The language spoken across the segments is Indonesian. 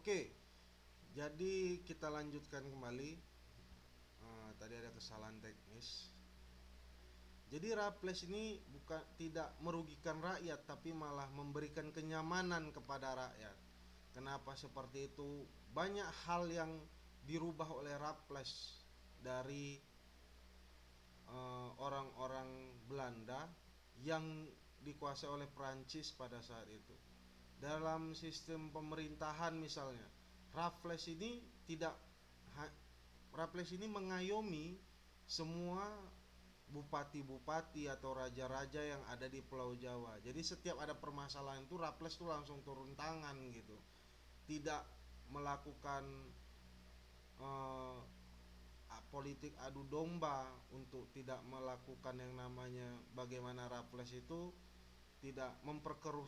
Oke, jadi kita lanjutkan kembali. Tadi ada kesalahan teknis. Jadi Raffles ini bukan tidak merugikan rakyat, tapi malah memberikan kenyamanan kepada rakyat. Kenapa seperti itu? Banyak hal yang dirubah oleh Raffles dari orang-orang Belanda yang dikuasai oleh Prancis pada saat itu. Dalam sistem pemerintahan misalnya, Raffles ini tidak Raffles ini mengayomi semua bupati-bupati atau raja-raja yang ada di Pulau Jawa. Jadi setiap ada permasalahan itu Raffles tuh langsung turun tangan gitu. Tidak melakukan uh, politik adu domba, untuk tidak melakukan yang namanya bagaimana Raffles itu tidak memperkeruh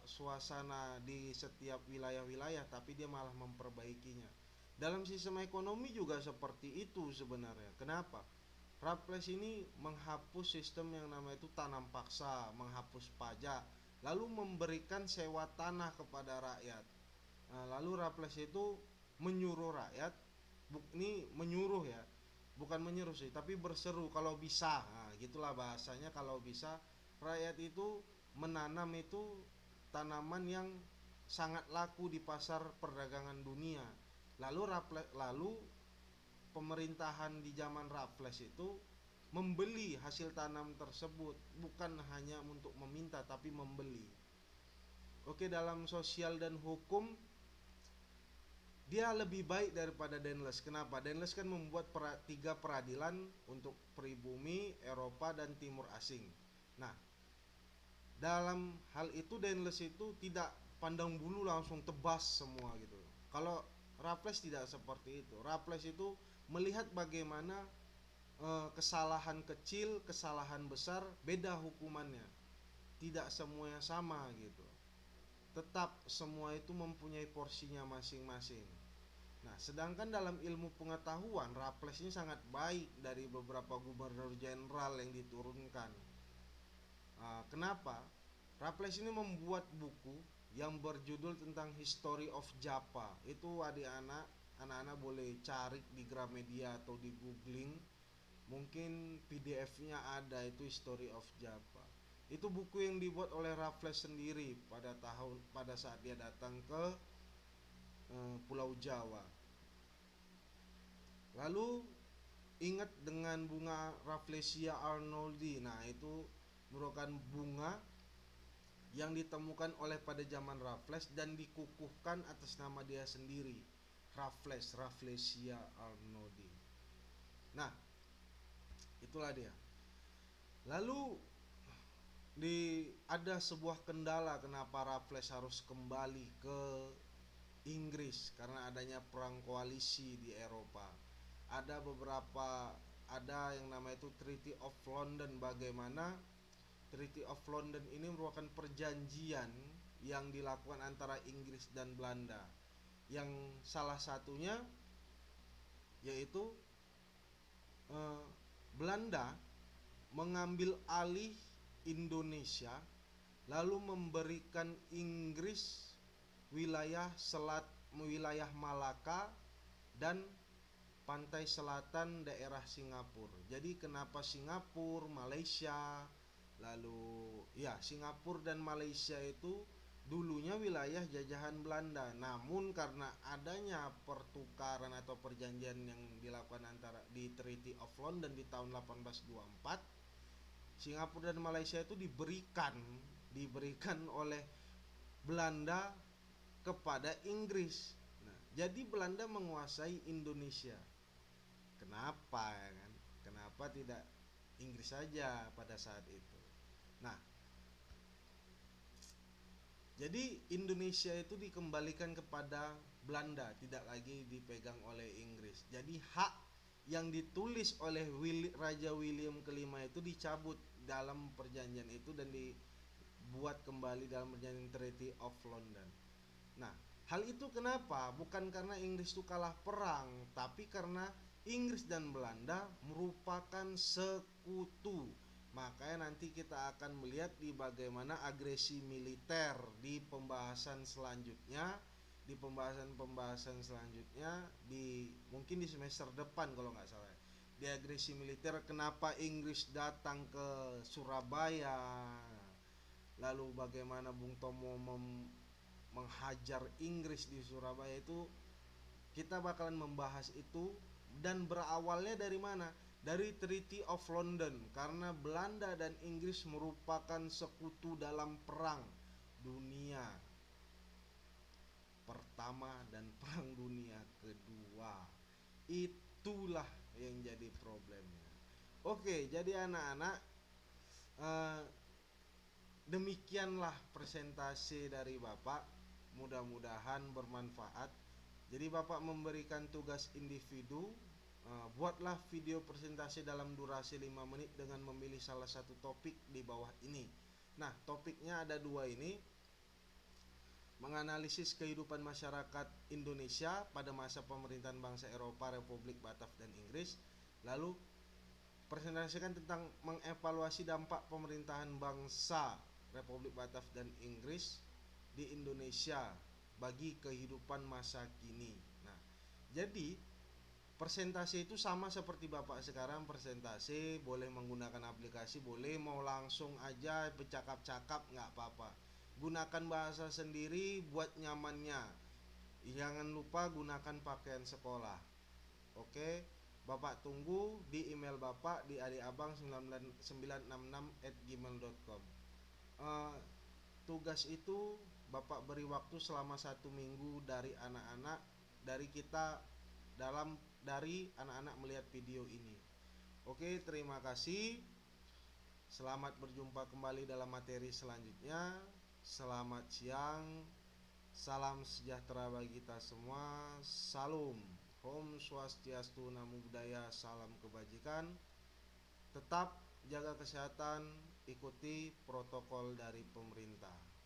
suasana di setiap wilayah-wilayah, tapi dia malah memperbaikinya. Dalam sistem ekonomi juga seperti itu sebenarnya. Kenapa? Raffles ini menghapus sistem yang namanya itu tanam paksa, menghapus pajak, lalu memberikan sewa tanah kepada rakyat. Nah, lalu Raffles itu menyuruh rakyat, ini menyuruh ya, bukan menyuruh sih, tapi berseru kalau bisa. Nah, gitulah bahasanya, kalau bisa rakyat itu menanam itu tanaman yang sangat laku di pasar perdagangan dunia. Lalu pemerintahan di zaman Raffles itu membeli hasil tanam tersebut, bukan hanya untuk meminta tapi membeli. Oke, dalam sosial dan hukum dia lebih baik daripada Daendels. Kenapa? Daendels kan membuat 3 peradilan untuk pribumi, Eropa, dan Timur Asing. Nah, dalam hal itu Daendels itu tidak pandang bulu, langsung tebas semua gitu. Kalau Raffles tidak seperti itu. Raffles itu melihat bagaimana kesalahan kecil, kesalahan besar, beda hukumannya. Tidak semuanya sama gitu. Tetap semua itu mempunyai porsinya masing-masing. Nah, sedangkan dalam ilmu pengetahuan, Raffles ini sangat baik dari beberapa gubernur jenderal yang diturunkan. Kenapa? Raffles ini membuat buku yang berjudul tentang History of Java. Itu anak-anak boleh cari di Gramedia atau di googling. Mungkin PDF-nya ada, itu History of Java. Itu buku yang dibuat oleh Raffles sendiri pada saat dia datang ke Pulau Jawa. Lalu ingat dengan bunga Rafflesia arnoldi. Nah, itu merupakan bunga yang ditemukan oleh pada zaman Raffles dan dikukuhkan atas nama dia sendiri, Rafflesia arnoldi. Nah, itulah dia. Lalu ada sebuah kendala kenapa Raffles harus kembali ke Inggris, karena adanya perang koalisi di Eropa. Ada yang namanya itu Treaty of London. Bagaimana Treaty of London ini merupakan perjanjian yang dilakukan antara Inggris dan Belanda, yang salah satunya yaitu Belanda mengambil alih Indonesia, lalu memberikan Inggris wilayah Malaka dan pantai selatan daerah Singapura. Jadi kenapa Singapura, Malaysia, lalu ya Singapura dan Malaysia itu dulunya wilayah jajahan Belanda, namun karena adanya pertukaran atau perjanjian yang dilakukan antara di Treaty of London di tahun 1824, Singapura dan Malaysia itu diberikan oleh Belanda kepada Inggris. Nah, jadi Belanda menguasai Indonesia. Kenapa ya kan? Kenapa tidak Inggris saja pada saat itu? Nah, jadi Indonesia itu dikembalikan kepada Belanda, tidak lagi dipegang oleh Inggris. Jadi hak yang ditulis oleh Raja William kelima itu dicabut dalam perjanjian itu dan dibuat kembali dalam perjanjian Treaty of London. Nah, hal itu kenapa? Bukan karena Inggris itu kalah perang, tapi karena Inggris dan Belanda merupakan sekutu. Makanya nanti kita akan melihat di bagaimana agresi militer di pembahasan selanjutnya, di pembahasan-pembahasan selanjutnya, mungkin di semester depan kalau nggak salah, di agresi militer, kenapa Inggris datang ke Surabaya, lalu bagaimana Bung Tomo menghajar Inggris di Surabaya, itu kita bakalan membahas itu. Dan berawalnya dari mana? Dari Treaty of London, karena Belanda dan Inggris merupakan sekutu dalam perang dunia pertama dan perang dunia kedua. Itulah yang jadi problemnya. Oke, jadi anak-anak, eh, demikianlah presentasi dari Bapak. Mudah-mudahan bermanfaat. Jadi Bapak memberikan tugas individu, buatlah video presentasi dalam durasi 5 menit dengan memilih salah satu topik di bawah ini. Nah, topiknya ada dua ini: menganalisis kehidupan masyarakat Indonesia pada masa pemerintahan bangsa Eropa, Republik Batak dan Inggris. Lalu presentasikan tentang mengevaluasi dampak pemerintahan bangsa Republik Batak dan Inggris di Indonesia bagi kehidupan masa kini. Nah, jadi presentasi itu sama seperti Bapak sekarang presentasi, boleh menggunakan aplikasi, boleh mau langsung aja bercakap-cakap, nggak apa-apa. Gunakan bahasa sendiri buat nyamannya. Jangan lupa gunakan pakaian sekolah. Oke, Bapak tunggu di email Bapak di adikabang966@gmail.com. Tugas itu Bapak beri waktu selama 1 minggu dari anak-anak, dari kita, dari anak-anak melihat video ini. Oke, terima kasih. Selamat berjumpa kembali dalam materi selanjutnya. Selamat siang. Salam sejahtera bagi kita semua. Salam. Om Swastiastu, Namo Buddhaya, salam kebajikan. Tetap jaga kesehatan, ikuti protokol dari pemerintah.